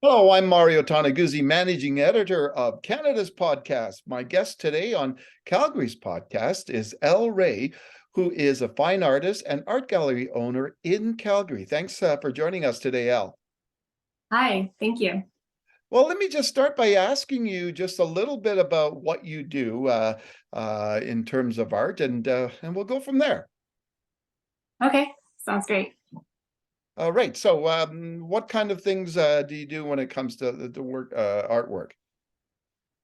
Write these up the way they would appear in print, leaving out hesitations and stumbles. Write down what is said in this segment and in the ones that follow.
Hello, I'm Mario Toneguzzi, managing editor of Canada's podcast. My guest today on Calgary's podcast is Elle Wray, who is a fine artist and art gallery owner in Calgary. Thanks for joining us today, Elle. Hi, thank you. Well, let me just start by asking you just a little bit about what you do in terms of art, and we'll go from there. Okay, sounds great. All right. So, what kind of things do you do when it comes to the work, artwork?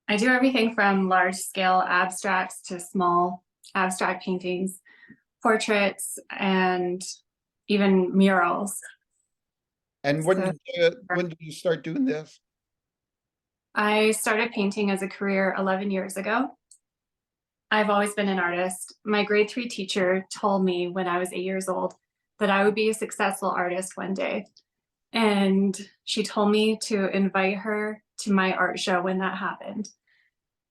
I do everything from large scale abstracts to small abstract paintings, portraits, and even murals. And So when did you start doing this? I started painting as a career 11 years ago. I've always been an artist. My grade 3 teacher told me when I was 8 years old that I would be a successful artist one day. And she told me to invite her to my art show when that happened.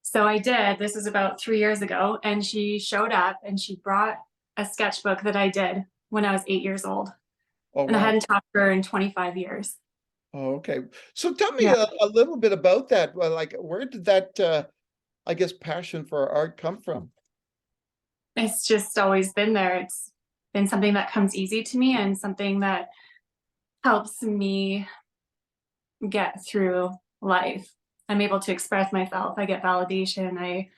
So I did. This was about 3 years ago, and she showed up and she brought a sketchbook that I did when I was 8 years old. Oh, And I wow. hadn't talked to her in 25 years. Oh, okay. So tell me Yeah, a little bit about that. Well, like, where did that, I guess, passion for art come from? it's just always been there. It's been something that comes easy to me and something that helps me get through life. I'm able to express myself. I get validation. I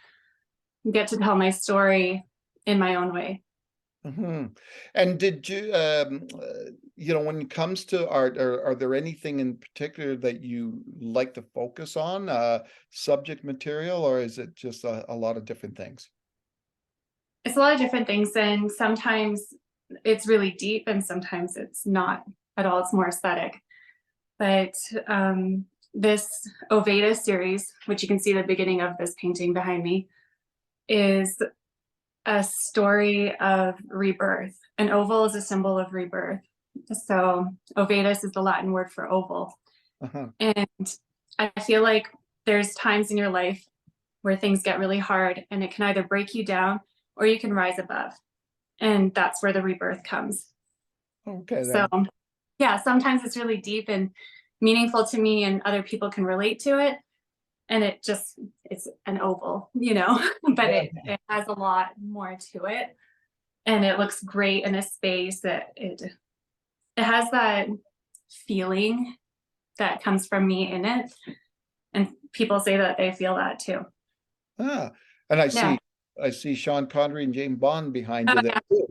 get to tell my story in my own way. Hmm. And did you, when it comes to art, are there anything in particular that you like to focus on, subject material, or is it just a lot of different things? It's a lot of different things, and sometimes it's really deep and sometimes it's not at all. It's more aesthetic. But this Oveda series, which you can see the beginning of this painting behind me, is a story of rebirth. An oval is a symbol of rebirth. So Ovedus is the Latin word for oval. Uh-huh. And I feel like there's times in your life where things get really hard and it can either break you down or you can rise above. And that's where the rebirth comes. Okay, So then. yeah, sometimes it's really deep and meaningful to me and other people can relate to it. And it's an oval, but it has a lot more to it. And it looks great in a space that it has that feeling that comes from me in it. And people say that they feel that too. Ah, and Yeah. I see Sean Connery and James Bond behind you there Yeah. too.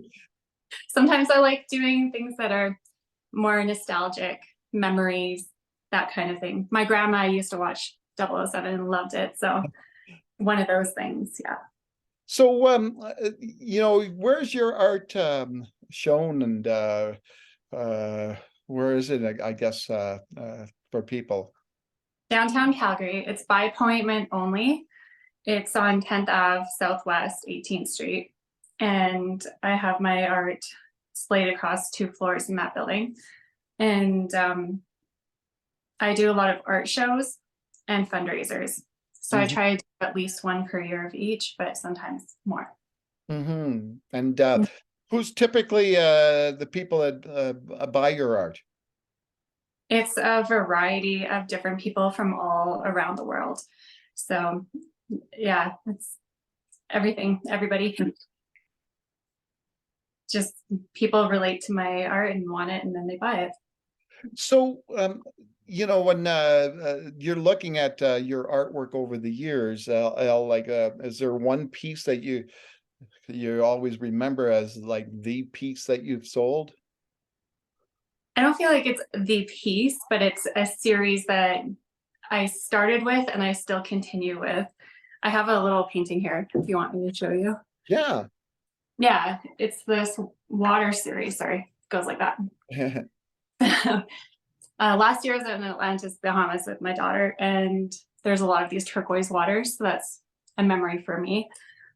Sometimes I like doing things that are more nostalgic, memories, that kind of thing. My grandma used to watch 007 and loved it. So one of those things. Yeah. So, where's your art shown, and uh, where is it? I guess for people. Downtown Calgary. It's by appointment only. It's on 10th Ave Southwest 18th Street. And I have my art displayed across 2 floors in that building. And I do a lot of art shows and fundraisers. So I Hmm. try to do at least one per year of each, but sometimes more. Hmm. And who's typically the people that buy your art? It's a variety of different people from all around the world. So yeah, it's everything, everybody. Just people relate to my art and want it and then they buy it. So, when you're looking at your artwork over the years, like, is there one piece that you always remember as like the piece that you've sold? I don't feel like it's the piece, but it's a series that I started with and I still continue with. I have a little painting here if you want me to show you. Yeah. Yeah, it's this water series. Sorry, it goes like that. Last year I was in Atlantis, Bahamas with my daughter, and there's a lot of these turquoise waters. So that's a memory for me.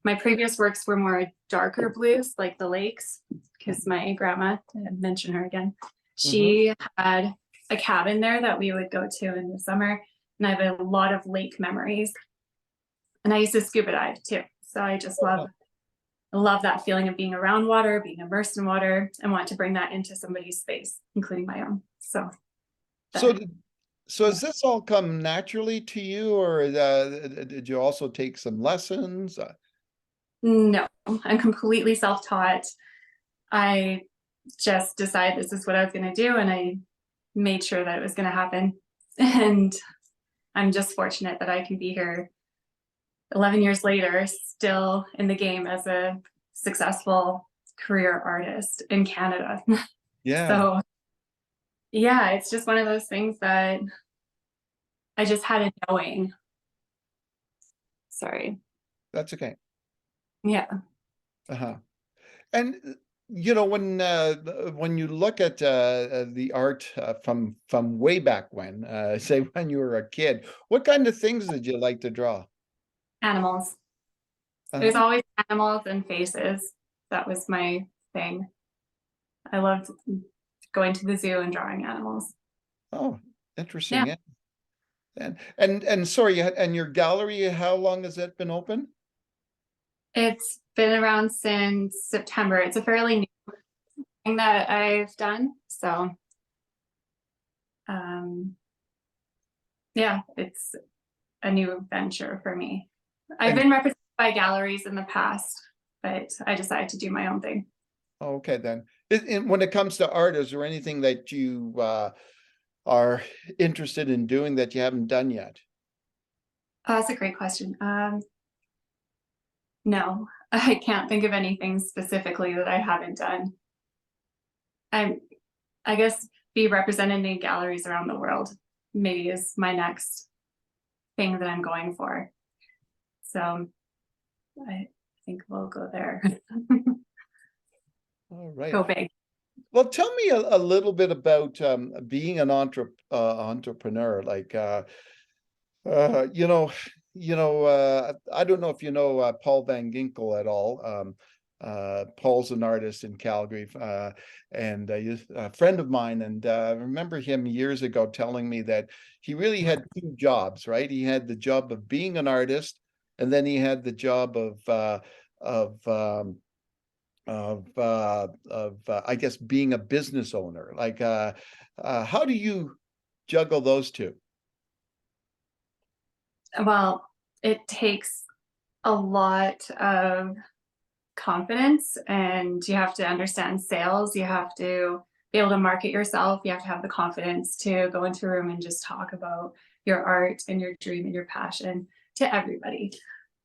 My previous works were more darker blues, like the lakes, because my grandma, I mentioned her again, Hmm. she had a cabin there that we would go to in the summer. And I have a lot of lake memories. And I used to scuba dive too. So I just love that feeling of being around water, being immersed in water, and want to bring that into somebody's space, including my own. So So, there. So has this all come naturally to you, or did you also take some lessons? No, I'm completely self-taught. I just decided this is what I was going to do, and I made sure that it was going to happen. And I'm just fortunate that I can be here 11 years later, still in the game as a successful career artist in Canada. Yeah, So yeah, it's just one of those things that I just had a knowing. Sorry. that's okay. Yeah. Uh-huh. And when you look at the art from way back when, say when you were a kid, what kind of things did you like to draw? Animals. It was Uh-huh. always animals and faces. That was my thing. I loved going to the zoo and drawing animals. Oh, Yeah. interesting. Yeah. And sorry, and your gallery, how long has that been open? It's been around since September. It's a fairly new thing that I've done. So um, yeah, it's a new venture for me. I've And been represented by galleries in the past, but I decided to do my own thing. okay, then. When it comes to art, is there anything that you are interested in doing that you haven't done yet? Oh, that's a great question. No, I can't think of anything specifically that I haven't done. I'm, I guess, be represented in galleries around the world maybe is my next thing that I'm going for. So I think we'll go there. All right. Go big. Well, tell me a little bit about being an entrepreneur. Like, uh, you know, I don't know if you know Paul Van Ginkel at all. Paul's an artist in Calgary, and he's a friend of mine. And I remember him years ago telling me that he really had two jobs, right? He had the job of being an artist, and then he had the job of I guess being a business owner. Like, how do you juggle those two? Well, it takes a lot of confidence, and you have to understand sales. You have to be able to market yourself. You have to have the confidence to go into a room and just talk about your art and your dream and your passion to everybody.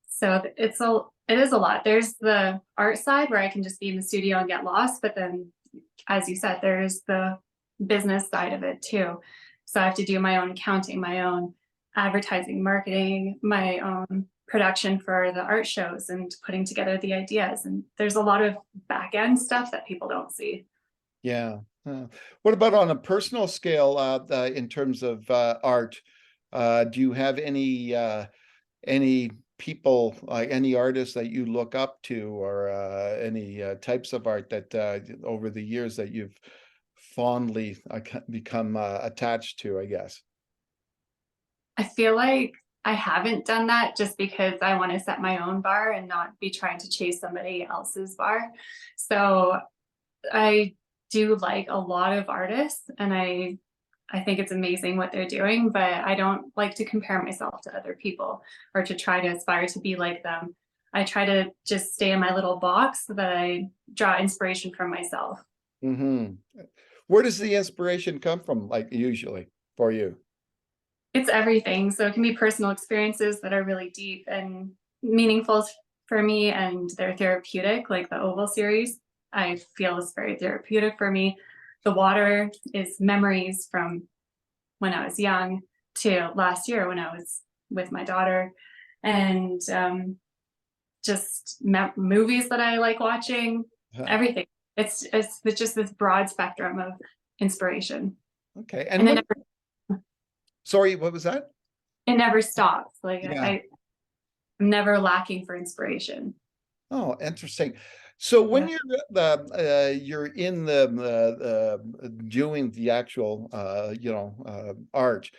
So it is a lot. There's the art side where I can just be in the studio and get lost, but then, as you said, there's the business side of it too. So I have to do my own accounting, my own advertising, marketing, my own production for the art shows and putting together the ideas. And there's a lot of back end stuff that people don't see. Yeah. What about on a personal scale, in terms of art? Do you have any people, like any artists that you look up to, or any types of art that over the years that you've fondly become attached to, I guess? I feel like I haven't done that just because I want to set my own bar and not be trying to chase somebody else's bar. So I do like a lot of artists, and I think it's amazing what they're doing, but I don't like to compare myself to other people or to try to aspire to be like them. I try to just stay in my little box so that I draw inspiration from myself. Hmm. Where does the inspiration come from, like usually for you? It's everything. So it can be personal experiences that are really deep and meaningful for me, and they're therapeutic, like the Oval series. I feel is very therapeutic for me. The water is memories from when I was young to last year when I was with my daughter, and just movies that I like watching, everything. It's just this broad spectrum of inspiration, Okay. and And then what, sorry, what was that? it never stops. Like Yeah. I'm never lacking for inspiration. Oh, interesting. So when Yeah. you're in the doing the actual art,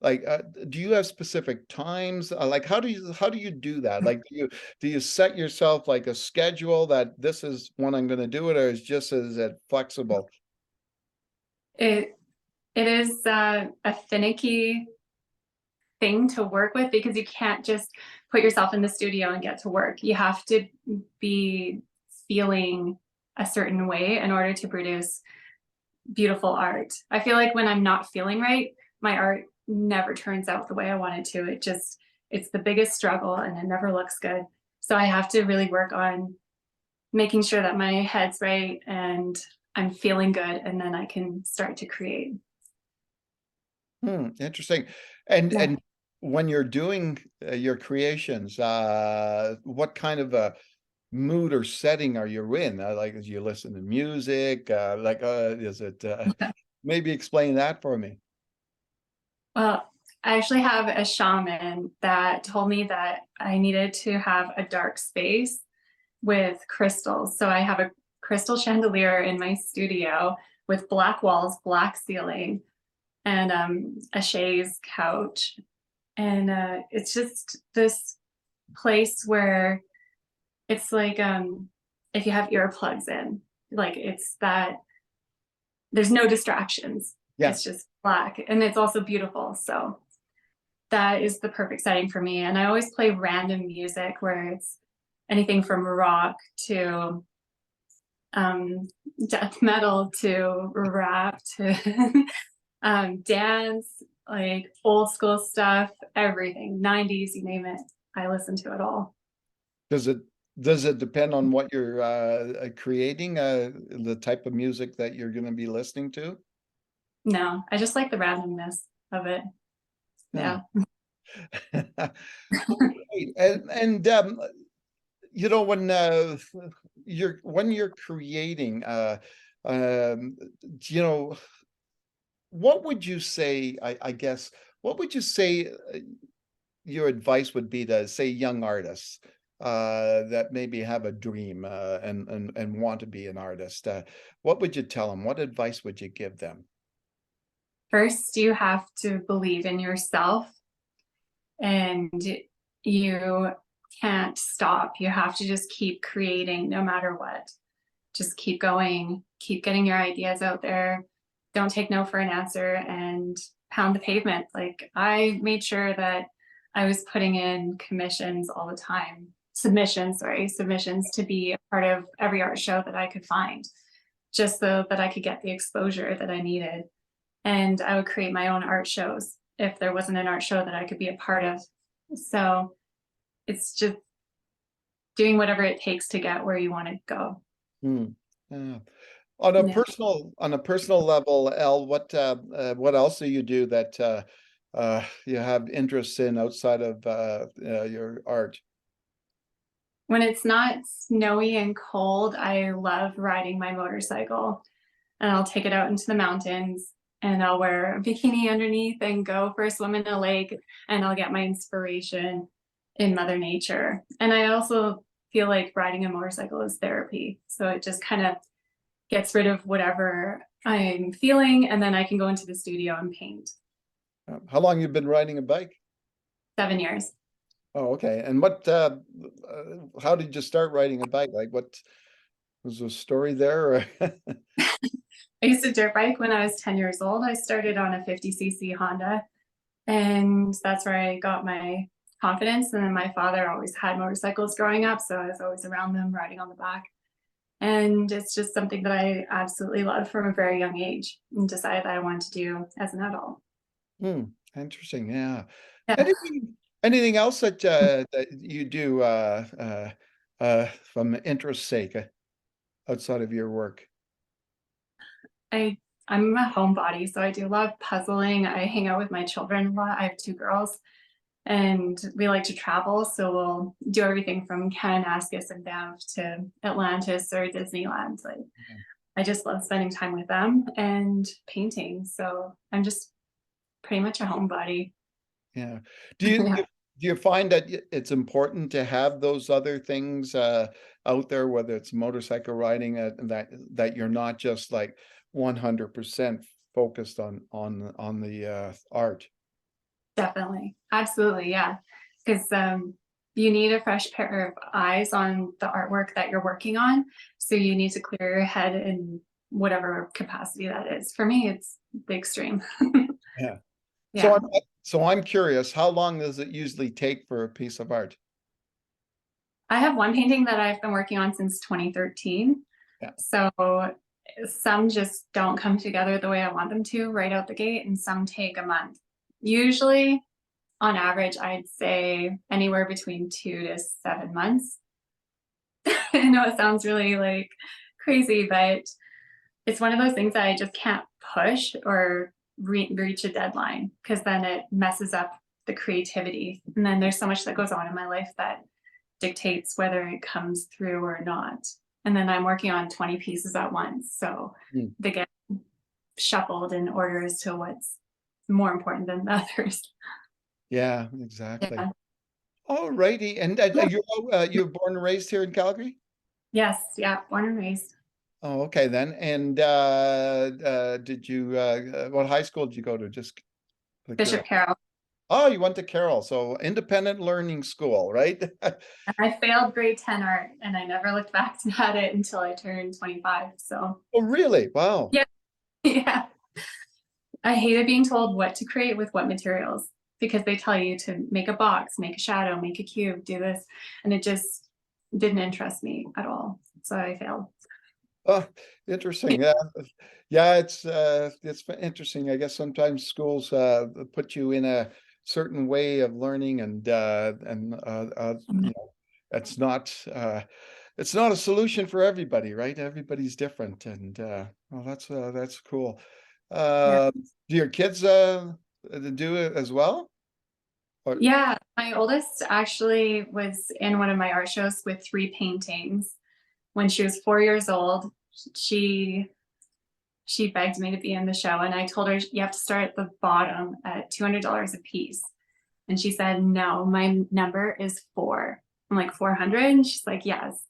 like do you have specific times? Like how do you do that? Like do you set yourself like a schedule that this is when I'm going to do it, or is just is it flexible? It It is a finicky thing to work with because you can't just put yourself in the studio and get to work. You have to be feeling a certain way in order to produce beautiful art. I feel like when I'm not feeling right, my art never turns out the way I want it to. It's the biggest struggle and it never looks good. So I have to really work on making sure that my head's right and I'm feeling good, and then I can start to create. Interesting. And Yeah. when you're doing your creations, what kind of a mood or setting are you in? Like, do you listen to music? Is it? Maybe explain that for me. Well, I actually have a shaman that told me that I needed to have a dark space with crystals. So I have a crystal chandelier in my studio with black walls, black ceiling, and a chaise couch. And it's just this place where it's like if you have earplugs in, like it's that there's no distractions. Yeah. It's just black, and it's also beautiful. So that is the perfect setting for me. And I always play random music where it's anything from rock to death metal to rap to dance, like old school stuff, everything, 90s, you name it. I listen to it all. Does it depend on what you're creating, the type of music that you're going to be listening to? No, I just like the randomness of it. Yeah. Yeah. Great. And you know, when you're creating, you know, what would you say, I guess, what would you say your advice would be to, say, young artists that maybe have a dream and want to be an artist? What would you tell them? What advice would you give them? First, you have to believe in yourself, and you can't stop. You have to just keep creating no matter what. Just keep going, keep getting your ideas out there. Don't take no for an answer and pound the pavement. Like I made sure that I was putting in commissions all the time, submissions to be a part of every art show that I could find, just so that I could get the exposure that I needed. And I would create my own art shows if there wasn't an art show that I could be a part of. So it's just doing whatever it takes to get where you want to go. Hmm. Yeah. Yeah. On a personal level, Elle, what else do you do that you have interests in outside of your art? When it's not snowy and cold, I love riding my motorcycle, and I'll take it out into the mountains and I'll wear a bikini underneath and go for a swim in a lake, and I'll get my inspiration in Mother Nature. And I also feel like riding a motorcycle is therapy. So it just kind of gets rid of whatever I'm feeling, and then I can go into the studio and paint. How long you been riding a bike? 7 years. Oh, okay. And how did you start riding a bike? Like, what was the story there? I used to dirt bike when I was 10 years old. I started on a 50cc Honda, and that's where I got my confidence. And then my father always had motorcycles growing up, so I was always around them riding on the back. And it's just something that I absolutely love from a very young age and decided that I wanted to do as an adult. Hmm, interesting. Yeah. Yeah. Anything else that that you do from interest sake outside of your work? I I'm a homebody, so I do a lot of puzzling. I hang out with my children a lot. I have two girls, and we like to travel. So we'll do everything from Kananaskis and Banff to Atlantis or Disneyland. Like I just love spending time with them and painting. So I'm just pretty much a homebody. Yeah. Do you Yeah. do you find that it's important to have those other things out there, whether it's motorcycle riding, that you're not just like 100% focused on the art? Definitely. Absolutely. Yeah. Because you need a fresh pair of eyes on the artwork that you're working on. So you need to clear your head and whatever capacity that is. For me, it's the extreme. Yeah. Yeah. So I'm curious, how long does it usually take for a piece of art? I have one painting that I've been working on since 2013. Yeah. So some just don't come together the way I want them to right out the gate, and some take a month. Usually, on average, I'd say anywhere between 2 to 7 months. I know it sounds really like crazy, but it's one of those things that I just can't push or reach a deadline, because then it messes up the creativity. And then there's so much that goes on in my life that dictates whether it comes through or not. And then I'm working on 20 pieces at once. So they get shuffled in order as to what's more important than the others. Yeah, exactly. Yeah. All righty. And you're born and raised here in Calgary? Yes. Yeah. Born and raised. Oh, okay then. And did you what high school did you go to? Just Bishop Carroll. Oh, you went to Carroll, so independent learning school, right? I failed grade 10 art, and I never looked back at it until I turned 25. So Oh, really? Wow. yeah. Yeah. I hated being told what to create with what materials, because they tell you to make a box, make a shadow, make a cube, do this. And it just didn't interest me at all. So I failed. Oh, interesting. Yeah, yeah, it's interesting. I guess sometimes schools put you in a certain way of learning, and you know, it's not a solution for everybody, right? Everybody's different, and well, that's cool. Yeah. Do your kids do it as well? Or, Yeah. My oldest actually was in one of my art shows with 3 paintings. When she was 4 years old, she begged me to be in the show, and I told her, you have to start at the bottom at $200 a piece. And she said, no, my number is 4. I'm like, 400? And she's like, yes.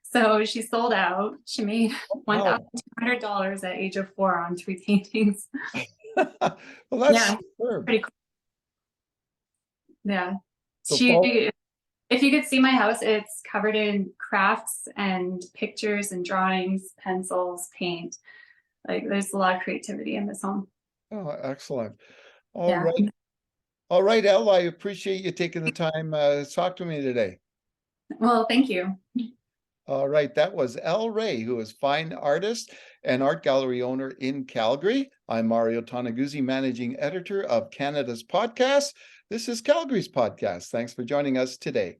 So she sold out. She made $1,200 at age of 4 on 3 paintings. well, that's Yeah, superb. pretty cool. Yeah. So If you could see my house, it's covered in crafts and pictures and drawings, pencils, paint. Like, there's a lot of creativity in this home. Oh, excellent. All Yeah. right. All right, Elle, I appreciate you taking the time to talk to me today. Well, thank you. All right, that was Elle Wray, who is fine artist and art gallery owner in Calgary. I'm Mario Toneguzzi, managing editor of Canada's podcast. This is Calgary's podcast. Thanks for joining us today.